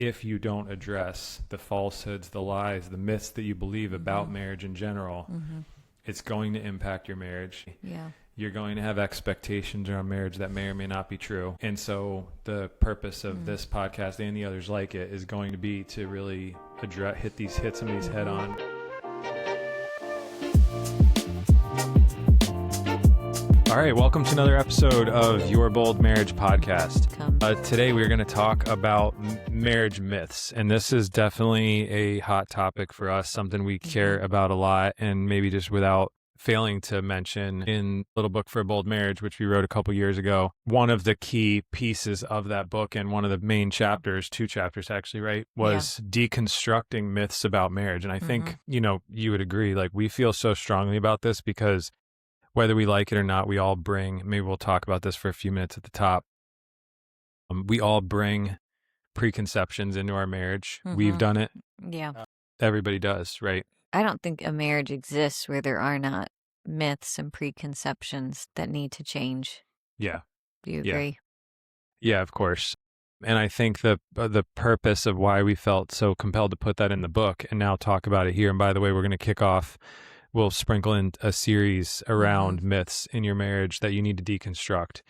if you don't address the falsehoods, the lies, the myths that you believe about marriage in general, it's going to impact your marriage. Yeah. You're going to have expectations around marriage that may or may not be true. And so the purpose of this podcast and the others like it is going to be to really hit some of these head on. All right, welcome to another episode of Your Bold Marriage Podcast. Today we're going to talk about marriage myths, and this is definitely a hot topic for us, something we care about a lot, and maybe just without failing to mention in Little Book for a Bold Marriage, which we wrote a couple years ago, one of the key pieces of that book and one of the main chapters, 2 chapters actually, right, was deconstructing myths about marriage. And I think, you would agree, like we feel so strongly about this because whether we like it or not, we all bring, maybe we'll talk about this for a few minutes at the top. We all bring preconceptions into our marriage. We've done it. Yeah. Everybody does, right? I don't think a marriage exists where there are not myths and preconceptions that need to change. Yeah. Do you agree? Yeah, of course. And I think the purpose of why we felt so compelled to put that in the book and now talk about it here. And by the way, we're going to kick off, we'll sprinkle in a series around myths in your marriage that you need to deconstruct.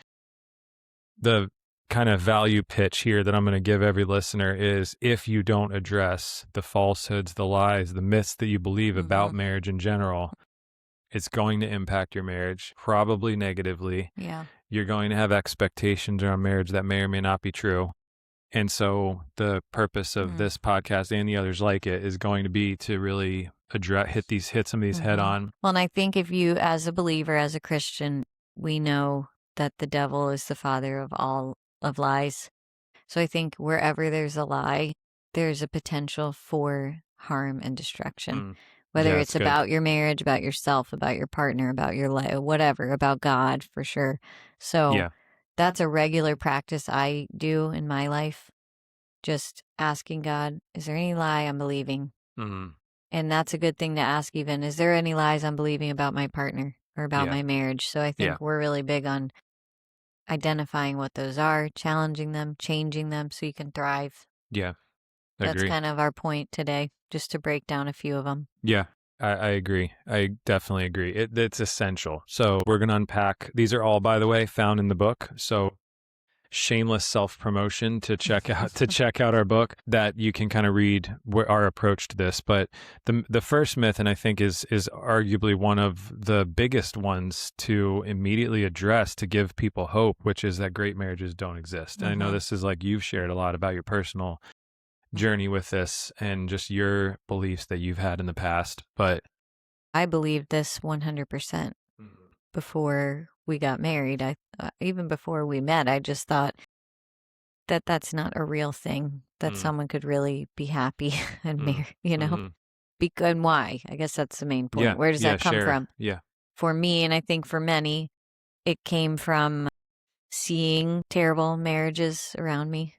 The kind of value pitch here that I'm going to give every listener is if you don't address the falsehoods, the lies, the myths that you believe about marriage in general, it's going to impact your marriage, probably negatively. Yeah. You're going to have expectations around marriage that may or may not be true. And so the purpose of this podcast and the others like it is going to be to really hit some of these head on. Well, and I think if you, as a believer, as a Christian, we know that the devil is the father of all of lies. So I think wherever there's a lie, there's a potential for harm and destruction. Whether it's about your marriage, about yourself, about your partner, about your life, whatever, about God for sure. So that's a regular practice I do in my life. Just asking God, is there any lie I'm believing? And that's a good thing to ask even. Is there any lies I'm believing about my partner or about my marriage? So I think we're really big on identifying what those are, challenging them, changing them so you can thrive. Yeah. That's kind of our point today, just to break down a few of them. Yeah, I agree. I definitely agree. It's essential. So we're going to unpack. These are all, by the way, found in the book. So shameless self-promotion to check out our book that you can kind of read our approach to this. But the first myth, and I think is arguably one of the biggest ones to immediately address to give people hope, which is that great marriages don't exist. And I know this is like you've shared a lot about your personal journey with this and just your beliefs that you've had in the past. But I believed this 100% before we got married. Even before we met, I just thought that that's not a real thing, that someone could really be happy and marry, and why? I guess that's the main point. Yeah. Where does that come from? Yeah. For me, and I think for many, it came from seeing terrible marriages around me.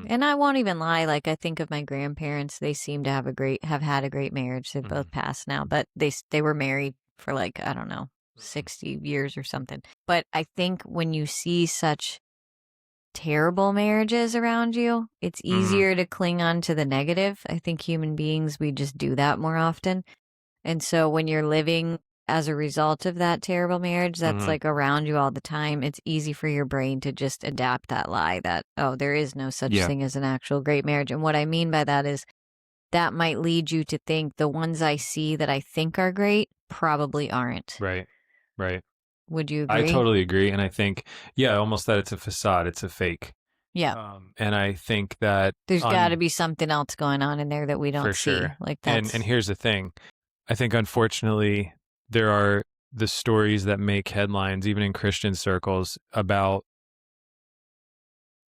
And I won't even lie, like I think of my grandparents, they seem to have had a great marriage. They've both passed now, but they were married for like, I don't know, 60 years or something. But I think when you see such terrible marriages around you, it's easier to cling on to the negative. I think human beings, we just do that more often. And so when you're living as a result of that terrible marriage that's like around you all the time, it's easy for your brain to just adapt that lie that, oh, there is no such thing as an actual great marriage. And what I mean by that is that might lead you to think the ones I see that I think are great probably aren't. Right. Would you agree? I totally agree. And I think, almost that it's a facade. It's a fake. Yeah. And I think that there's got to be something else going on in there that we don't see. Sure. Like that's... And here's the thing. I think, unfortunately, there are the stories that make headlines, even in Christian circles, about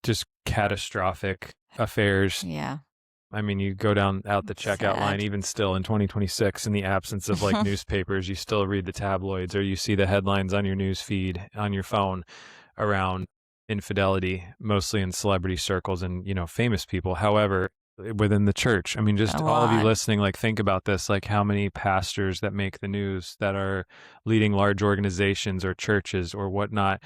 just catastrophic affairs. Yeah. I mean, you go out the checkout line, even still in 2026, in the absence of like newspapers, you still read the tabloids or you see the headlines on your news feed on your phone around infidelity, mostly in celebrity circles and, famous people. However, within the church, I mean, just all of you listening, like think about this, like how many pastors that make the news that are leading large organizations or churches or whatnot.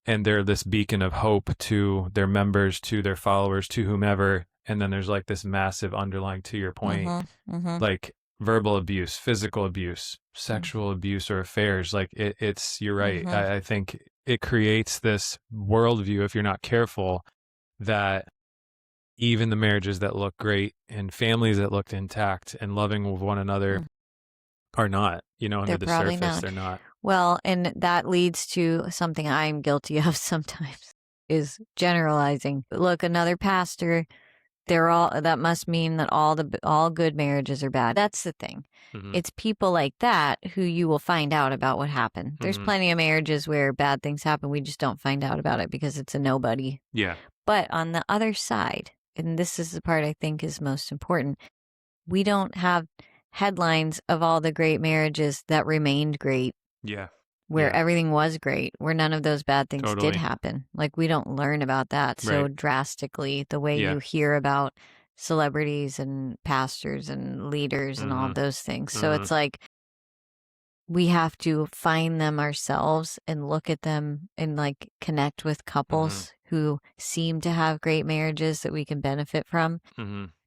and they're this beacon of hope to their members, to their followers, to whomever. And then there's like this massive underlying, to your point, like verbal abuse, physical abuse, sexual abuse, or affairs. Like it's, you're right. I think it creates this worldview, if you're not careful, that even the marriages that look great and families that looked intact and loving with one another are not, under the surface, they're not. Well, and that leads to something I'm guilty of sometimes, is generalizing. Look, another pastor, that must mean that all good marriages are bad. That's the thing. It's people like that who you will find out about what happened. There's plenty of marriages where bad things happen. We just don't find out about it because it's a nobody. Yeah. But on the other side, and this is the part I think is most important, we don't have headlines of all the great marriages that remained great. Yeah. Where everything was great, where none of those bad things did happen. Like, we don't learn about that so drastically the way you hear about celebrities and pastors and leaders and all of those things. So it's like, we have to find them ourselves and look at them and like connect with couples who seem to have great marriages that we can benefit from.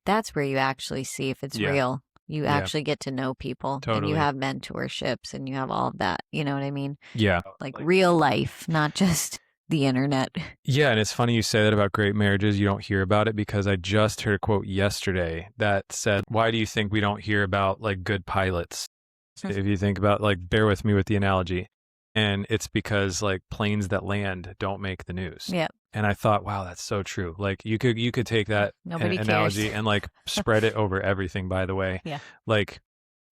That's where you actually see if it's real. You actually get to know people and you have mentorships and you have all of that. You know what I mean? Yeah. Like real life, not just the internet. Yeah. And it's funny you say that about great marriages. You don't hear about it, because I just heard a quote yesterday that said, why do you think we don't hear about like good pilots? If you think about, like, bear with me with the analogy. And it's because like planes that land don't make the news. Yep. And I thought, wow, that's so true. Like you could take that analogy and like spread it over everything, by the way. Yeah. Like,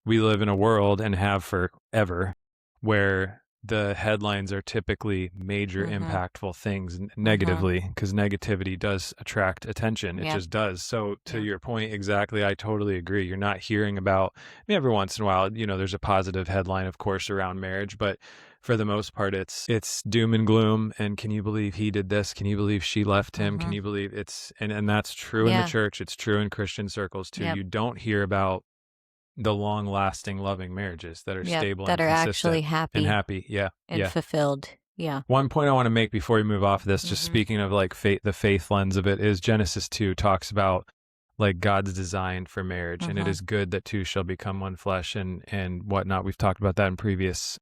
we live in a world, and have forever, where the headlines are typically major impactful things negatively, because negativity does attract attention. It just does. So to your point, exactly, I totally agree. You're not hearing about, every once in a while, there's a positive headline, of course, around marriage, but for the most part, it's doom and gloom. And can you believe he did this? Can you believe she left him? Can you believe and that's true in the church. It's true in Christian circles too. You don't hear about the long-lasting, loving marriages that are stable, that and are consistent actually happy, and fulfilled. Yeah. One point I want to make before we move off of this, just speaking of like the faith lens of it, is Genesis 2 talks about like God's design for marriage, and it is good that two shall become one flesh, and whatnot. We've talked about that in previous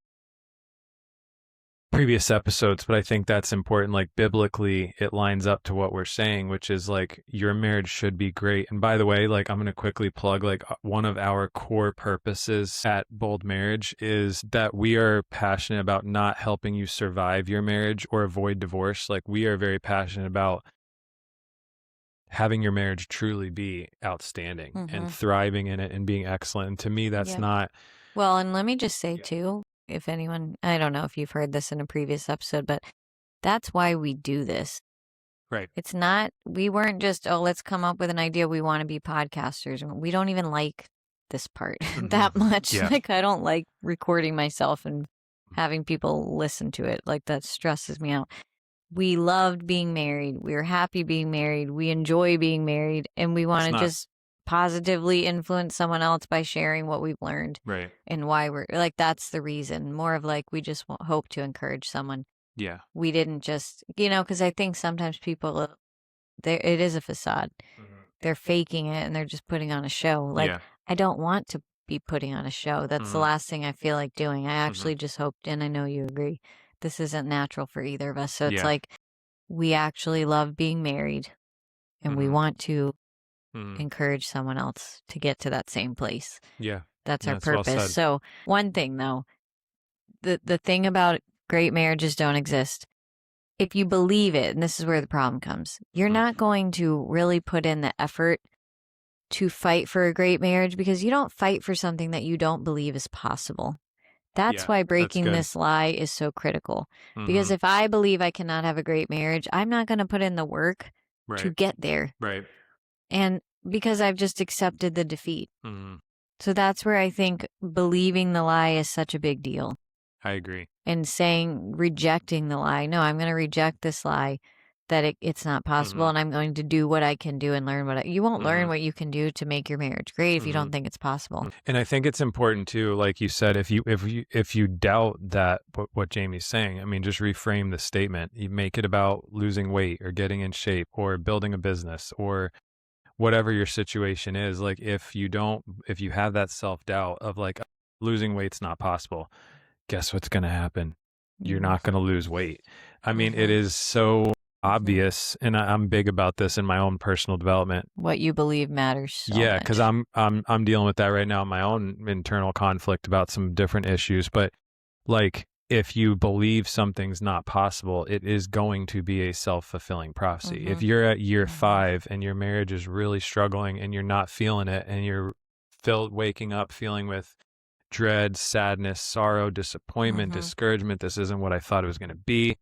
episodes, but I think that's important. Like, biblically, it lines up to what we're saying, which is like, your marriage should be great. And by the way, like, I'm going to quickly plug, like, one of our core purposes at Bold Marriage is that we are passionate about not helping you survive your marriage or avoid divorce. Like, we are very passionate about having your marriage truly be outstanding and thriving in it and being excellent. And to me, that's not. Well, and let me just say too, if anyone, I don't know if you've heard this in a previous episode, but that's why we do this. Right. It's not, we weren't just, let's come up with an idea. We want to be podcasters. We don't even like this part that much. Yeah. Like, I don't like recording myself and having people listen to it. Like, that stresses me out. We loved being married. We were happy being married. We enjoy being married. And we want to just positively influence someone else by sharing what we've learned. Right. And why we're like, that's the reason. More of like, we just hope to encourage someone. Yeah. We didn't just, because I think sometimes people, it is a facade. They're faking it and they're just putting on a show. Like, I don't want to be putting on a show. That's the last thing I feel like doing. I actually just hoped, and I know you agree, this isn't natural for either of us. So it's like, we actually love being married, and we want to encourage someone else to get to that same place. Yeah. That's our purpose. Well, so one thing though, the thing about great marriages don't exist. If you believe it, and this is where the problem comes, you're not going to really put in the effort to fight for a great marriage, because you don't fight for something that you don't believe is possible. That's why breaking this lie is so critical. Because if I believe I cannot have a great marriage, I'm not going to put in the work to get there. Right. And because I've just accepted the defeat. So that's where I think believing the lie is such a big deal. I agree. And rejecting the lie. No, I'm going to reject this lie. that it's not possible, and I'm going to do what I can do and learn you won't learn what you can do to make your marriage great if you don't think it's possible. And I think it's important too, like you said, if you doubt that what Jamie's saying, I mean, just reframe the statement. You make it about losing weight or getting in shape or building a business or whatever your situation is. Like if you have that self-doubt of like losing weight's not possible, guess what's going to happen? You're not going to lose weight. I mean, it is so obvious, and I'm big about this in my own personal development. What you believe matters so yeah, much. because I'm dealing with that right now in my own internal conflict about some different issues. But like, if you believe something's not possible, it is going to be a self-fulfilling prophecy. If you're at year 5 and your marriage is really struggling and you're not feeling it, and you're waking up feeling with dread, sadness, sorrow, disappointment, discouragement, this isn't what I thought it was going to be.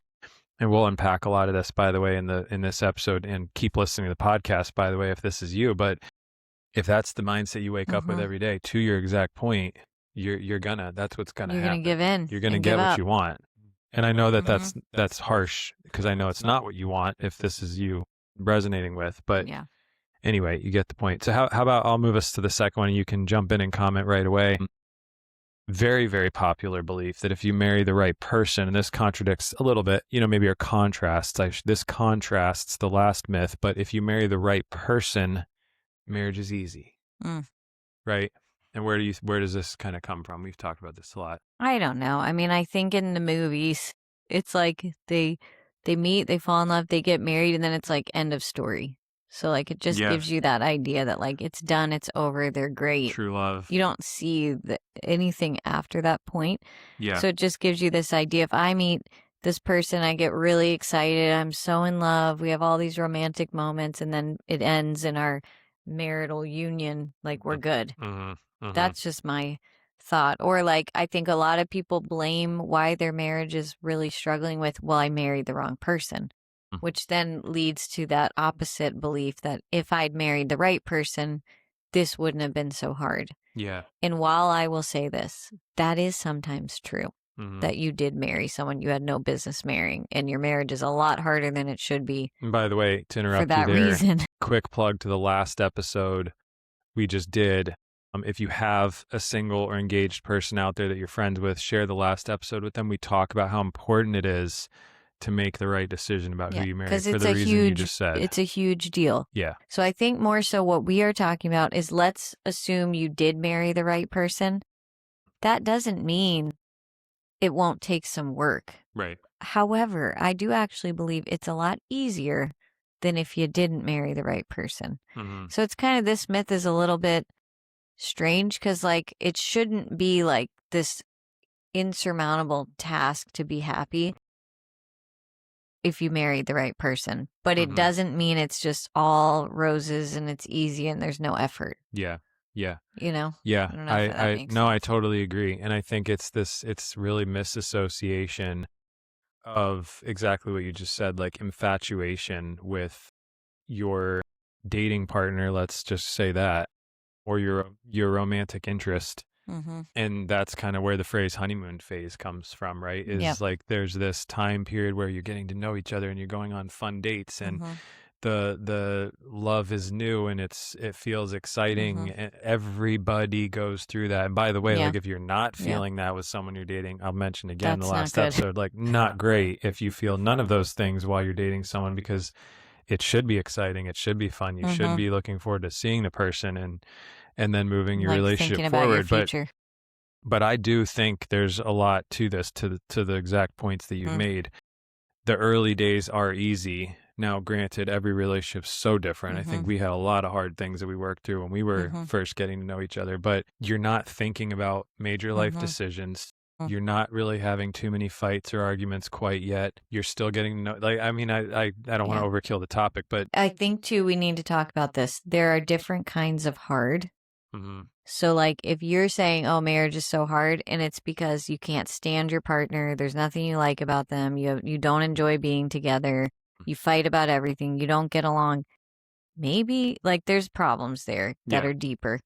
And we'll unpack a lot of this, by the way, in this episode, and keep listening to the podcast, by the way, if this is you. But if that's the mindset you wake up with every day, to your exact point, that's what's gonna happen. You're gonna give in. You're gonna get what you want. And I know that that's harsh, because I know it's not what you want if this is you resonating with. But anyway, you get the point. So how about I'll move us to the second one, and you can jump in and comment right away. Very, very popular belief that if you marry the right person, and this contradicts a little bit, maybe or contrasts, this contrasts the last myth, but if you marry the right person, marriage is easy. Right? And where does this kind of come from? We've talked about this a lot. I don't know. I mean, I think in the movies, it's like they meet, they fall in love, they get married, and then it's like end of story. So like it just gives you that idea that like it's done, it's over, they're great. True love. You don't see anything after that point. Yeah. So it just gives you this idea. If I meet this person, I get really excited, I'm so in love, we have all these romantic moments, and then it ends in our marital union, like we're good. That's just my thought. Or like I think a lot of people blame why their marriage is really struggling with, well, I married the wrong person. Which then leads to that opposite belief that if I'd married the right person, this wouldn't have been so hard. Yeah. And while I will say this, that is sometimes true, that you did marry someone you had no business marrying, and your marriage is a lot harder than it should be. And by the way, to interrupt for that you there, reason. Quick plug to the last episode we just did. If you have a single or engaged person out there that you're friends with, share the last episode with them. We talk about how important it is to make the right decision about who you marry for the reason you just said. It's a huge deal. Yeah. So I think more so what we are talking about is, let's assume you did marry the right person. That doesn't mean it won't take some work. Right. However, I do actually believe it's a lot easier than if you didn't marry the right person. So it's kind of, this myth is a little bit strange, because like it shouldn't be like this insurmountable task to be happy if you married the right person, but it doesn't mean it's just all roses and it's easy and there's no effort. Yeah. Yeah. Yeah. I don't know if that makes no, sense. I totally agree. And I think it's really misassociation of exactly what you just said, like infatuation with your dating partner, let's just say that, or your romantic interest. And that's kind of where the phrase honeymoon phase comes from, right? Is like there's this time period where you're getting to know each other and you're going on fun dates, and the love is new and it feels exciting. And everybody goes through that. And by the way, like if you're not feeling that with someone you're dating, I'll mention again That's the last not good. episode, like not great if you feel none of those things while you're dating someone, because it should be exciting, it should be fun, you should be looking forward to seeing the person and then moving your like relationship thinking forward. about your future. But I do think there's a lot to this, to the exact points that you've made. The early days are easy. Now, granted, every relationship's so different. I think we had a lot of hard things that we worked through when we were first getting to know each other, but you're not thinking about major life decisions. You're not really having too many fights or arguments quite yet. You're still getting to know, like, I mean, I don't want to overkill the topic, but I think too, we need to talk about this. There are different kinds of hard. So like if you're saying, oh, marriage is so hard, and it's because you can't stand your partner, there's nothing you like about them, you don't enjoy being together, you fight about everything, you don't get along, maybe like there's problems there that are deeper.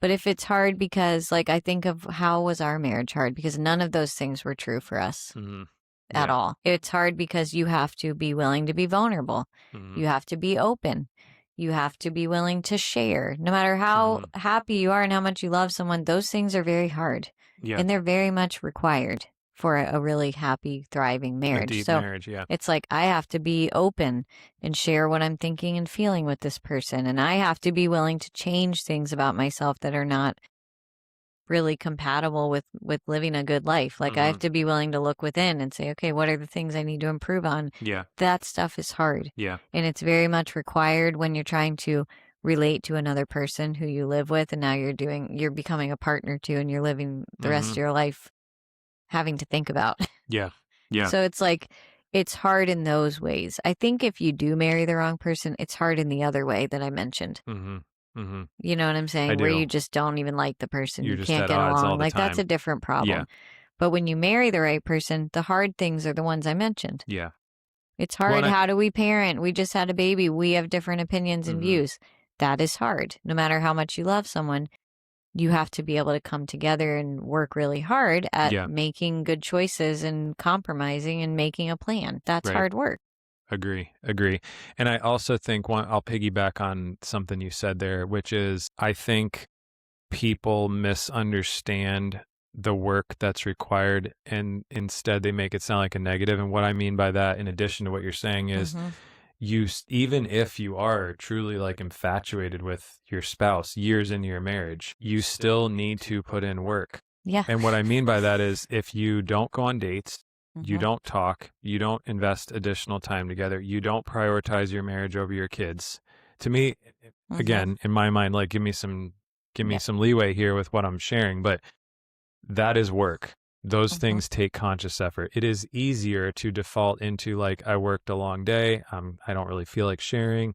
But if it's hard because, like, I think of how was our marriage hard, because none of those things were true for us. at all. It's hard because you have to be willing to be vulnerable. You have to be open. You have to be willing to share. No matter how happy you are and how much you love someone, those things are very hard. Yeah. And they're very much required for a really happy, thriving marriage. A deep marriage, yeah. It's like I have to be open and share what I'm thinking and feeling with this person. And I have to be willing to change things about myself that are not really compatible with living a good life. Like I have to be willing to look within and say, okay, what are the things I need to improve on? Yeah. That stuff is hard. Yeah. And it's very much required when you're trying to relate to another person who you live with, and now you're becoming a partner to, and you're living the rest of your life having to think about. Yeah. Yeah. So it's like, it's hard in those ways. I think if you do marry the wrong person, it's hard in the other way that I mentioned. You know what I'm saying? Where you just don't even like the person. You can't get along. Like that's a different problem. Yeah. But when you marry the right person, the hard things are the ones I mentioned. Yeah. It's hard. How do we parent? We just had a baby. We have different opinions and views. That is hard. No matter how much you love someone, you have to be able to come together and work really hard at making good choices and compromising and making a plan. That's hard work. Agree. And I also think I'll piggyback on something you said there, which is I think people misunderstand the work that's required and instead they make it sound like a negative. And what I mean by that, in addition to what you're saying, is even if you are truly like infatuated with your spouse years into your marriage, you still need to put in work. Yeah. And what I mean by that is if you don't go on dates, you don't talk, you don't invest additional time together, you don't prioritize your marriage over your kids. To me, again, in my mind, like give me some leeway here with what I'm sharing, but that is work. Those things take conscious effort. It is easier to default into like, I worked a long day. I don't really feel like sharing.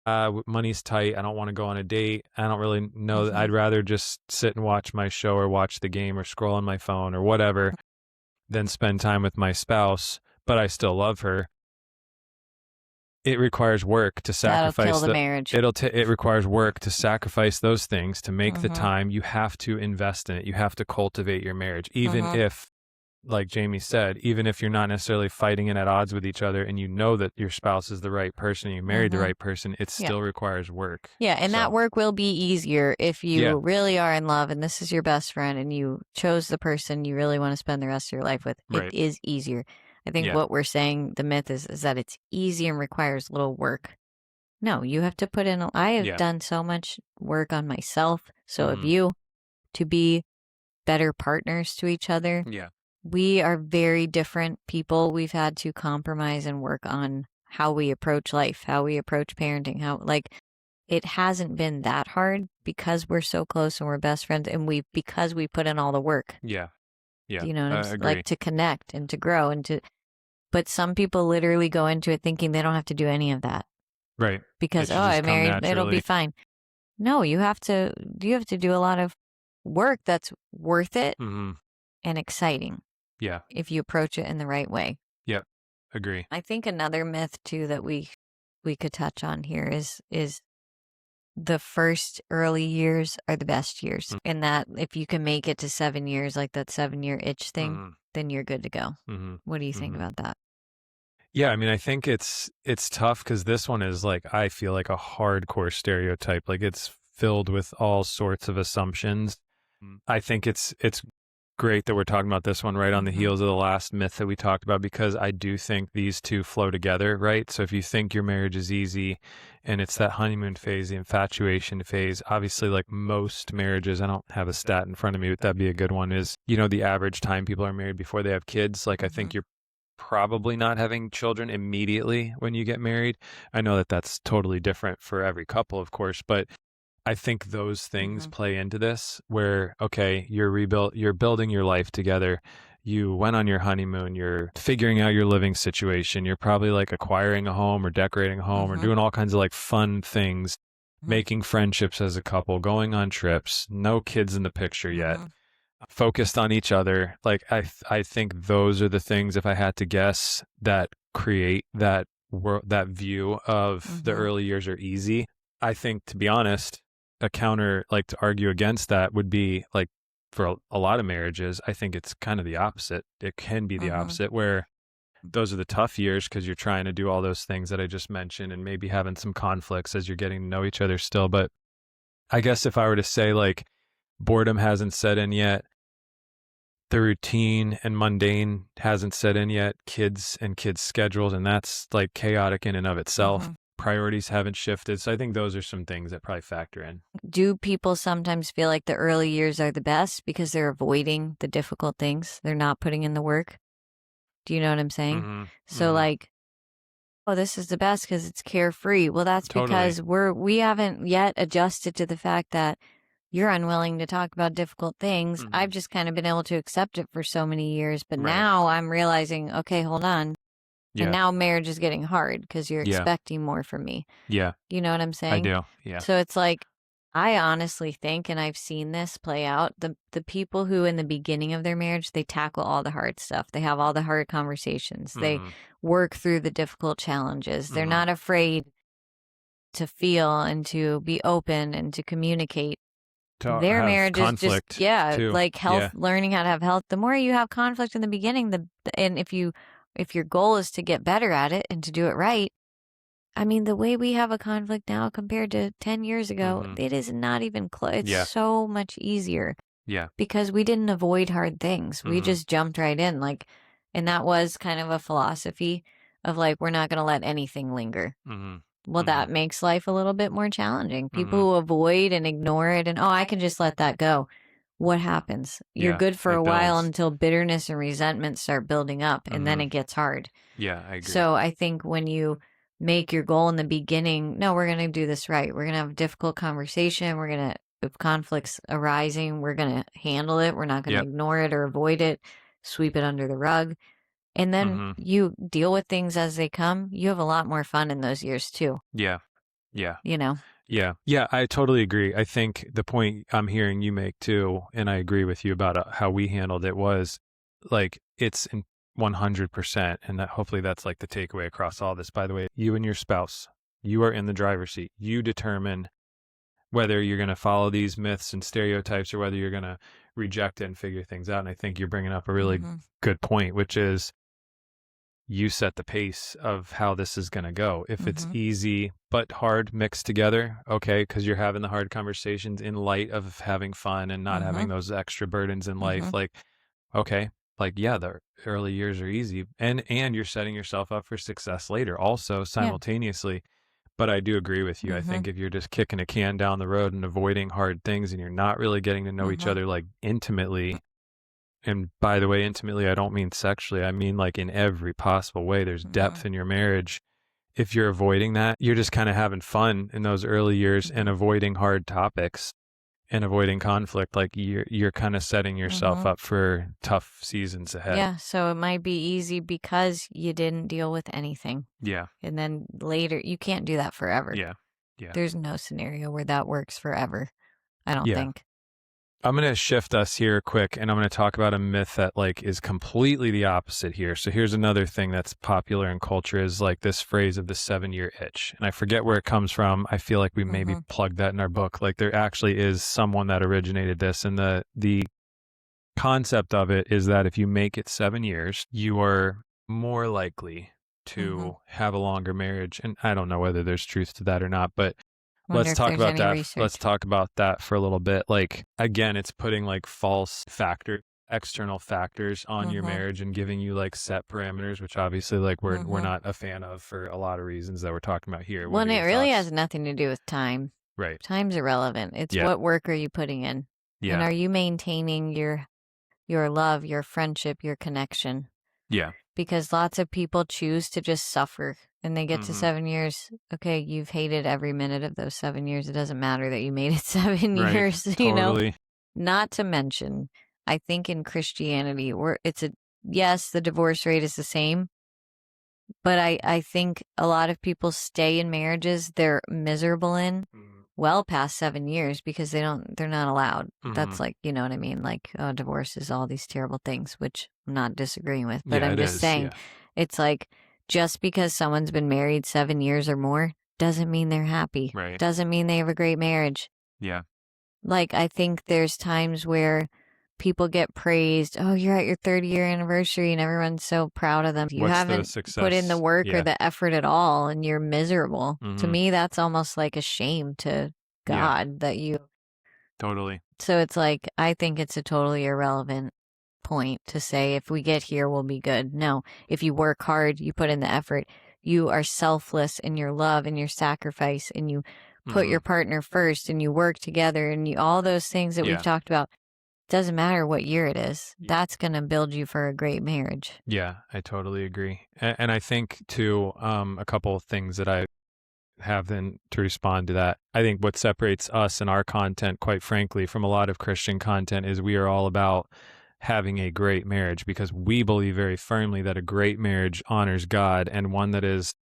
Money's tight. I don't want to go on a date. I don't really know. I'd rather just sit and watch my show or watch the game or scroll on my phone or whatever than spend time with my spouse, but I still love her. It requires work to sacrifice. That'll kill the marriage. It requires work to sacrifice those things, to make the time. You have to invest in it. You have to cultivate your marriage, even if, like Jamie said, even if you're not necessarily fighting and at odds with each other and you know that your spouse is the right person and you married the right person, it still requires work. Yeah, and that work will be easier if you really are in love and this is your best friend and you chose the person you really want to spend the rest of your life with. It is easier. I think what we're saying, the myth is that it's easy and requires little work. No, you have to put in, I have done so much work on myself. So have you, to be better partners to each other. Yeah. We are very different people. We've had to compromise and work on how we approach life, how we approach parenting, it hasn't been that hard because we're so close and we're best friends and because we put in all the work. Yeah. Yeah. You know what I'm saying? Like to connect and to grow but some people literally go into it thinking they don't have to do any of that. Right. Because, I married, it'll be fine. No, you have to do a lot of work that's worth it and exciting. Yeah. If you approach it in the right way. Yep. Agree. I think another myth too that we could touch on here is the first early years are the best years. And that if you can make it to 7 years, like that 7-year itch thing, then you're good to go. What do you think about that? Yeah, I mean, I think it's tough because this one is like, I feel like a hardcore stereotype. Like it's filled with all sorts of assumptions. I think it's great that we're talking about this one right on the heels of the last myth that we talked about, because I do think these two flow together, right? So if you think your marriage is easy and it's that honeymoon phase, the infatuation phase, obviously like most marriages, I don't have a stat in front of me, but that'd be a good one, is, the average time people are married before they have kids. Like I think you're probably not having children immediately when you get married. I know that that's totally different for every couple, of course, but I think those things play into this where, okay, you're building your life together. You went on your honeymoon, you're figuring out your living situation. You're probably like acquiring a home or decorating a home or doing all kinds of like fun things, making friendships as a couple, going on trips, no kids in the picture yet, focused on each other. Like I think those are the things, if I had to guess, that create that view of the early years are easy. I think, to be honest, a counter, like to argue against that, would be like for a lot of marriages, I think it's kind of the opposite. It can be the opposite, where those are the tough years because you're trying to do all those things that I just mentioned and maybe having some conflicts as you're getting to know each other still. But I guess if I were to say like boredom hasn't set in yet, the routine and mundane hasn't set in yet, kids and kids' schedules, and that's like chaotic in and of itself. Priorities haven't shifted. So I think those are some things that probably factor in. Do people sometimes feel like the early years are the best because they're avoiding the difficult things? They're not putting in the work? Do you know what I'm saying? So like, oh, this is the best because it's carefree. Well, that's because we haven't yet adjusted to the fact that you're unwilling to talk about difficult things. I've just kind of been able to accept it for so many years. But now I'm realizing, okay, hold on. Yeah. And now marriage is getting hard because you're expecting more from me. Yeah. You know what I'm saying? I do. Yeah. So it's like, I honestly think, and I've seen this play out, the people who in the beginning of their marriage, they tackle all the hard stuff. They have all the hard conversations. They work through the difficult challenges. They're not afraid to feel and to be open and to communicate. Their marriage is just, like health, learning how to have health. The more you have conflict in the beginning, and if your goal is to get better at it and to do it right, I mean, the way we have a conflict now compared to 10 years ago, it is not even close. It's so much easier. Yeah. Because we didn't avoid hard things. We just jumped right in. Like, and that was kind of a philosophy of like, we're not going to let anything linger. Well, that makes life a little bit more challenging. People who avoid and ignore it and, oh, I can just let that go. What happens? You're good for a while until bitterness and resentment start building up, and then it gets hard. Yeah, I agree. So I think when you make your goal in the beginning, no, we're going to do this right. We're going to have a difficult conversation. We're going to, if conflicts arising, we're going to handle it. We're not going to ignore it or avoid it, sweep it under the rug. And then you deal with things as they come. You have a lot more fun in those years too. Yeah. Yeah. You know? Yeah. Yeah. I totally agree. I think the point I'm hearing you make too, and I agree with you about how we handled it, was like, it's in 100%. And that hopefully that's like the takeaway across all this. By the way, you and your spouse, you are in the driver's seat. You determine whether you're going to follow these myths and stereotypes or whether you're going to reject it and figure things out. And I think you're bringing up a really good point, which is, you set the pace of how this is going to go. If it's easy but hard mixed together, okay, because you're having the hard conversations in light of having fun and not having those extra burdens in life, like, okay, like, yeah, the early years are easy, and you're setting yourself up for success later also simultaneously. But I do agree with you. I think if you're just kicking a can down the road and avoiding hard things and you're not really getting to know each other like intimately, and by the way, intimately, I don't mean sexually. I mean like in every possible way. There's depth in your marriage. If you're avoiding that, you're just kind of having fun in those early years and avoiding hard topics and avoiding conflict. Like you're kind of setting yourself up for tough seasons ahead. Yeah. So it might be easy because you didn't deal with anything. Yeah. And then later, you can't do that forever. Yeah. Yeah. There's no scenario where that works forever. I don't think. I'm going to shift us here quick, and I'm going to talk about a myth that like is completely the opposite here. So here's another thing that's popular in culture, is like this phrase of the 7-year itch. And I forget where it comes from. I feel like we maybe plugged that in our book. Like there actually is someone that originated this. And the concept of it is that if you make it 7 years, you are more likely to have a longer marriage. And I don't know whether there's truth to that or not, but let's talk about that. Research. Let's talk about that for a little bit. Like, again, it's putting like false external factors on your marriage and giving you like set parameters, which obviously like we're not a fan of for a lot of reasons that we're talking about here. Well, it really has nothing to do with time. Right. Time's irrelevant. It's what work are you putting in? Yeah. And are you maintaining your love, your friendship, your connection? Yeah. Because lots of people choose to just suffer. And they get to 7 years. Okay, you've hated every minute of those 7 years. It doesn't matter that you made it 7 years, you know? Not to mention, I think in Christianity, yes, the divorce rate is the same. But I think a lot of people stay in marriages they're miserable in well past 7 years because they're not allowed. That's like, you know what I mean? Like, oh, divorce is all these terrible things, which I'm not disagreeing with. But I'm just saying, it's like, just because someone's been married 7 years or more doesn't mean they're happy. Right. Doesn't mean they have a great marriage. Yeah. Like, I think there's times where people get praised. Oh, you're at your 30-year anniversary and everyone's so proud of them. You haven't put in the work or the effort at all and you're miserable. To me, that's almost like a shame to God that you... Totally. So it's like, I think it's a totally irrelevant point to say if we get here, we'll be good. No, if you work hard, you put in the effort, you are selfless in your love and your sacrifice, and you put your partner first and you work together and all those things that we've talked about. Doesn't matter what year it is. That's going to build you for a great marriage. Yeah, I totally agree. And I think too, a couple of things that I have then to respond to that. I think what separates us and our content, quite frankly, from a lot of Christian content is we are all about having a great marriage, because we believe very firmly that a great marriage honors God, and one that is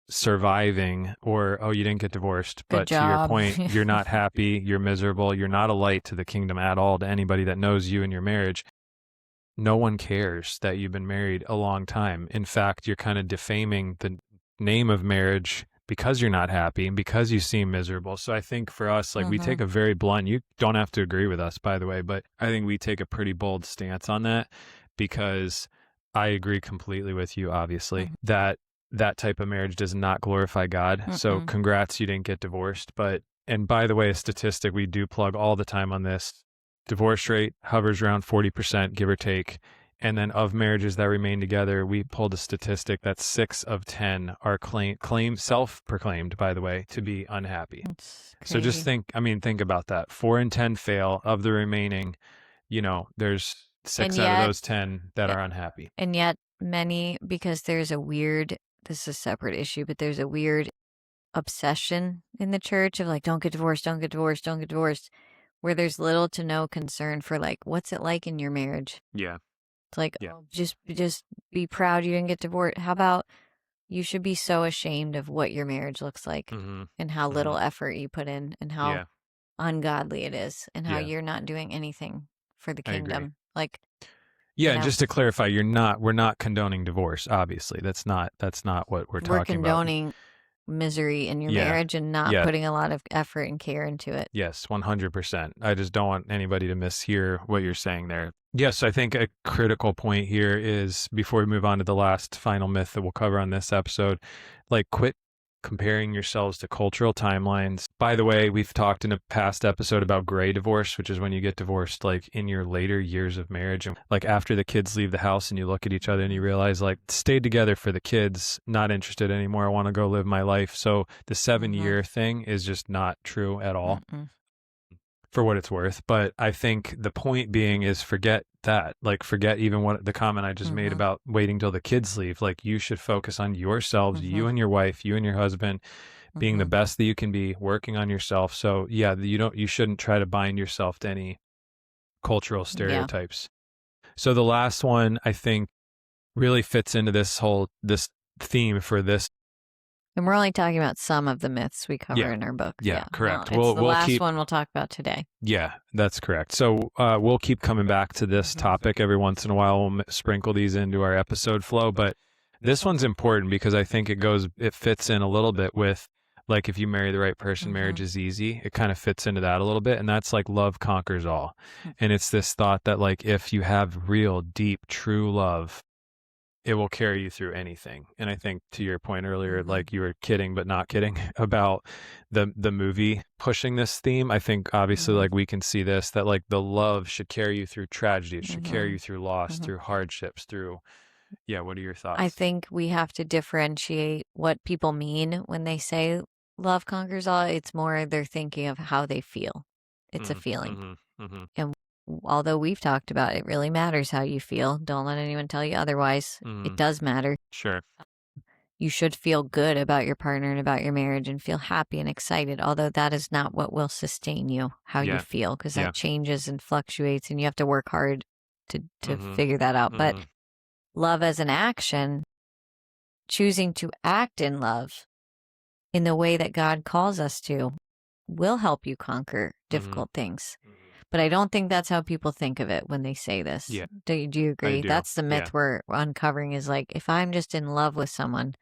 surviving, or, oh, you didn't get divorced, but to your point, you're not happy, you're miserable, you're not a light to the kingdom at all to anybody that knows you and your marriage. No one cares that you've been married a long time. In fact, you're kind of defaming the name of marriage because you're not happy and because you seem miserable. So I think for us, like, we take a very blunt, you don't have to agree with us, by the way, but I think we take a pretty bold stance on that, because I agree completely with you, obviously, that type of marriage does not glorify God. So congrats, you didn't get divorced. And by the way, a statistic we do plug all the time on this, divorce rate hovers around 40%, give or take. And then of marriages that remain together, we pulled a statistic that 6 of 10 are self-proclaimed, by the way, to be unhappy. So just think about that. 4 in 10 fail. Of the remaining, there's 6 out of those 10 that are unhappy. And yet many, because there's a weird, this is a separate issue, but there's a weird obsession in the church of like, don't get divorced, don't get divorced, don't get divorced, where there's little to no concern for like, what's it like in your marriage? Yeah. It's like, oh, just be proud you didn't get divorced. How about you should be so ashamed of what your marriage looks like and how little effort you put in and how ungodly it is and how you're not doing anything for the kingdom. Like, and just to clarify, we're not condoning divorce. Obviously, that's not what we're talking about. We're condoning misery in your marriage and not putting a lot of effort and care into it. Yes, 100%. I just don't want anybody to mishear what you're saying there. Yes, I think a critical point here is, before we move on to the last final myth that we'll cover on this episode, like, quit comparing yourselves to cultural timelines. By the way, we've talked in a past episode about gray divorce, which is when you get divorced like in your later years of marriage, and like after the kids leave the house and you look at each other and you realize, like, stayed together for the kids, not interested anymore, I want to go live my life. So the 7-year thing is just not true at all. For what it's worth. But I think the point being is, forget that. Like, forget even what the comment I just made about waiting till the kids leave. Like, you should focus on yourselves, you and your wife, you and your husband, being the best that you can be, working on yourself. So you shouldn't try to bind yourself to any cultural stereotypes. So the last one, I think, really fits into this theme for this. And we're only talking about some of the myths we cover in our book. Yeah, correct. No, it's the last one we'll talk about today. Yeah, that's correct. So we'll keep coming back to this topic every once in a while. We'll sprinkle these into our episode flow. But this one's important because I think it fits in a little bit with, like, if you marry the right person, marriage is easy. It kind of fits into that a little bit. And that's like, love conquers all. And it's this thought that, like, if you have real, deep, true love, it will carry you through anything. And I think, to your point earlier, like, you were kidding but not kidding about the movie pushing this theme. I think obviously like, we can see this, that like, the love should carry you through tragedy. It should carry you through loss, through hardships, through what are your thoughts? I think we have to differentiate what people mean when they say love conquers all. It's more they're thinking of how they feel. It's a feeling. And although we've talked about it really matters how you feel, don't let anyone tell you otherwise. It does matter. Sure. You should feel good about your partner and about your marriage and feel happy and excited, although that is not what will sustain you, how you feel, because that changes and fluctuates and you have to work hard to figure that out. But love as an action, choosing to act in love in the way that God calls us to, will help you conquer difficult things. But I don't think that's how people think of it when they say this. Yeah. Do you agree? That's the myth we're uncovering, is like, if I'm just in love with someone,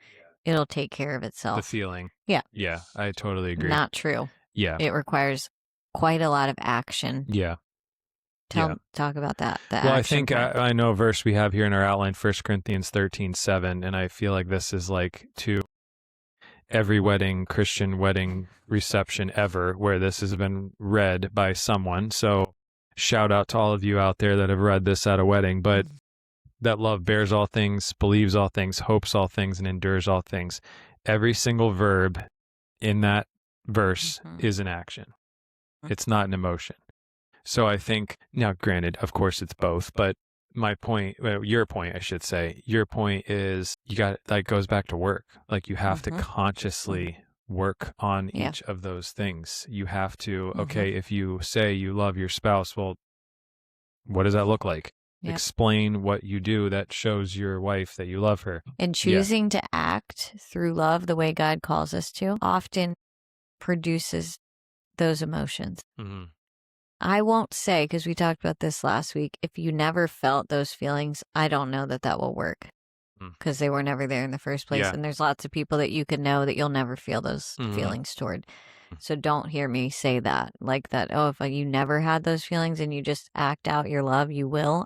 it'll take care of itself. The feeling. Yeah. Yeah, I totally agree. Not true. Yeah. It requires quite a lot of action. Yeah. Talk about that. Well, I think I know a verse we have here in our outline, 1 Corinthians 13:7, and I feel like this is like to every Christian wedding reception ever, where this has been read by someone. So shout out to all of you out there that have read this at a wedding. But that love bears all things, believes all things, hopes all things, and endures all things. Every single verb in that verse is an action. It's not an emotion. So I think, now granted, of course it's both, but your point is that goes back to work. Like you have to consciously work on each of those things. You have to, okay, if you say you love your spouse, well, what does that look like? Yep. Explain what you do that shows your wife that you love her. And choosing to act through love the way God calls us to often produces those emotions. Mm-hmm. I won't say, because we talked about this last week, if you never felt those feelings, I don't know that will work because they were never there in the first place. Yeah. And there's lots of people that you could know that you'll never feel those feelings toward. So don't hear me say that, like that, oh, if you never had those feelings and you just act out your love, you will.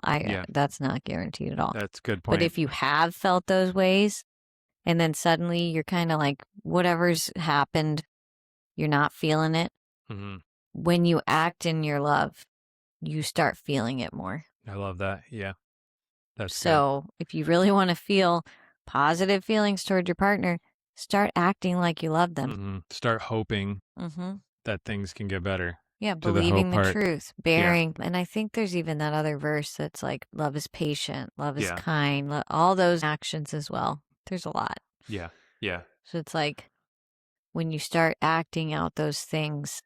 That's not guaranteed at all. That's a good point. But if you have felt those ways and then suddenly you're kind of like, whatever's happened, you're not feeling it. Mm-hmm. When you act in your love, you start feeling it more. I love that. Yeah. That's so good. If you really want to feel positive feelings toward your partner, start acting like you love them. Mm-hmm. Start hoping that things can get better. Yeah, believing the truth, bearing. Yeah. And I think there's even that other verse that's like, love is patient, love is kind, all those actions as well. There's a lot. Yeah. Yeah. So it's like when you start acting out those things,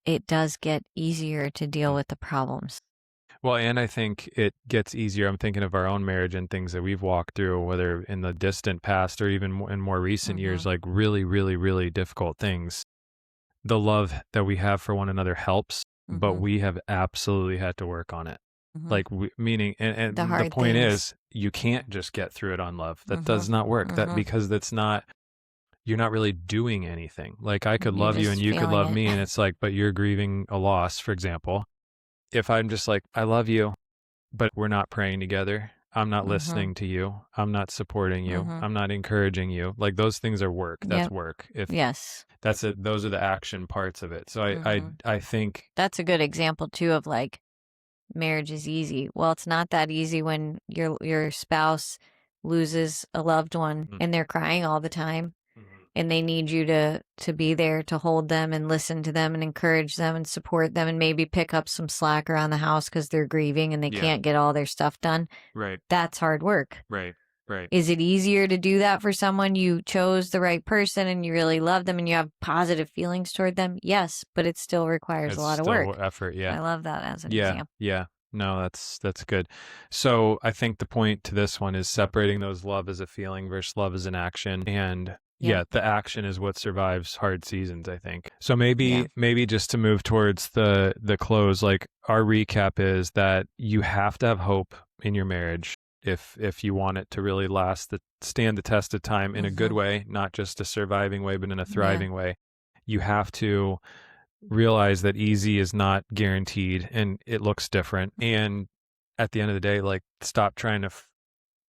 it does get easier to deal with the problems. Well, and I think it gets easier. I'm thinking of our own marriage and things that we've walked through, whether in the distant past or even in more recent years, like really, really, really difficult things. The love that we have for one another helps, but we have absolutely had to work on it. Like meaning, and the point is, you can't just get through it on love. That does not work. That because you're not really doing anything. Like I could love you and you could love me, and it's like, but you're grieving a loss, for example. If I'm just like, I love you, but we're not praying together, I'm not listening to you, I'm not supporting you, I'm not encouraging you. Like those things are work. That's work. Those are the action parts of it. So I think that's a good example too of like marriage is easy. Well, it's not that easy when your spouse loses a loved one and they're crying all the time. And they need you to be there to hold them and listen to them and encourage them and support them and maybe pick up some slack around the house because they're grieving and they can't get all their stuff done. Right. That's hard work. Right. Right. Is it easier to do that for someone you chose the right person and you really love them and you have positive feelings toward them? Yes, but it still requires a lot of work. Effort. Yeah. I love that as an example. Yeah. No, that's good. So I think the point to this one is separating those love as a feeling versus love as an action. And the action is what survives hard seasons, I think. So maybe just to move towards the close, like our recap is that you have to have hope in your marriage if you want it to really stand the test of time in a good way, not just a surviving way, but in a thriving way. You have to realize that easy is not guaranteed and it looks different. And at the end of the day, like stop trying to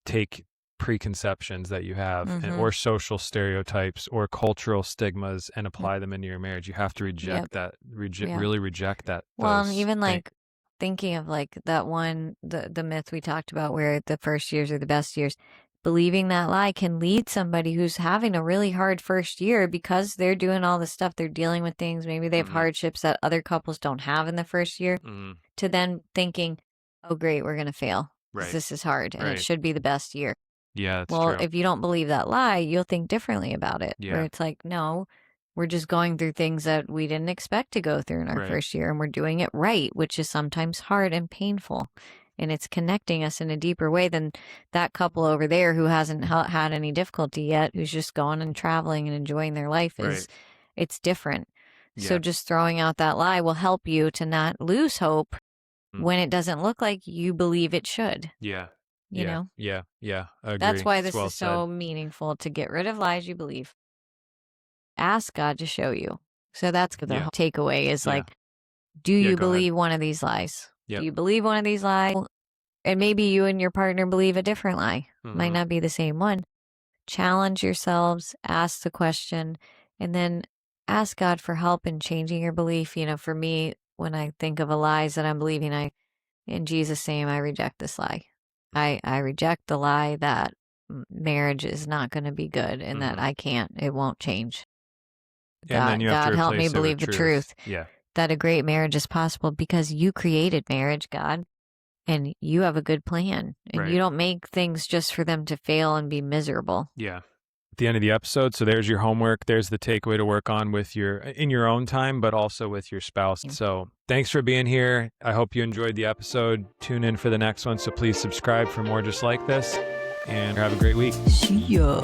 take preconceptions that you have or social stereotypes or cultural stigmas and apply them into your marriage. You have to reject that, really reject that. Well, and even like thinking of like that one, the myth we talked about where the first years are the best years, believing that lie can lead somebody who's having a really hard first year because they're doing all the stuff, they're dealing with things, maybe they have hardships that other couples don't have in the first year, to then thinking, oh great, we're going to fail. Right. This is hard and it should be the best year. Yeah, well, true. If you don't believe that lie, you'll think differently about it. Yeah. Where it's like, no, we're just going through things that we didn't expect to go through in our first year, and we're doing it right, which is sometimes hard and painful. And it's connecting us in a deeper way than that couple over there who hasn't had any difficulty yet, who's just going and traveling and enjoying their life. It's different. Yeah. So just throwing out that lie will help you to not lose hope when it doesn't look like you believe it should. Yeah. You know? Yeah. I agree. That's why this is so meaningful, to get rid of lies you believe. Ask God to show you. So that's the takeaway is like, do you believe one of these lies? Yep. Do you believe one of these lies? And maybe you and your partner believe a different lie. Might not be the same one. Challenge yourselves, ask the question, and then ask God for help in changing your belief. For me, when I think of a lies that I'm believing, in Jesus' name, I reject this lie. I reject the lie that marriage is not going to be good and that it won't change. And then you have God to help me replace it believe with the truth. Yeah. That a great marriage is possible because you created marriage, God, and you have a good plan. And you don't make things just for them to fail and be miserable. Yeah. At the end of the episode, so there's your homework. There's the takeaway to work on in your own time, but also with your spouse. So thanks for being here. I hope you enjoyed the episode. Tune in for the next one. So please subscribe for more just like this, and have a great week. See ya.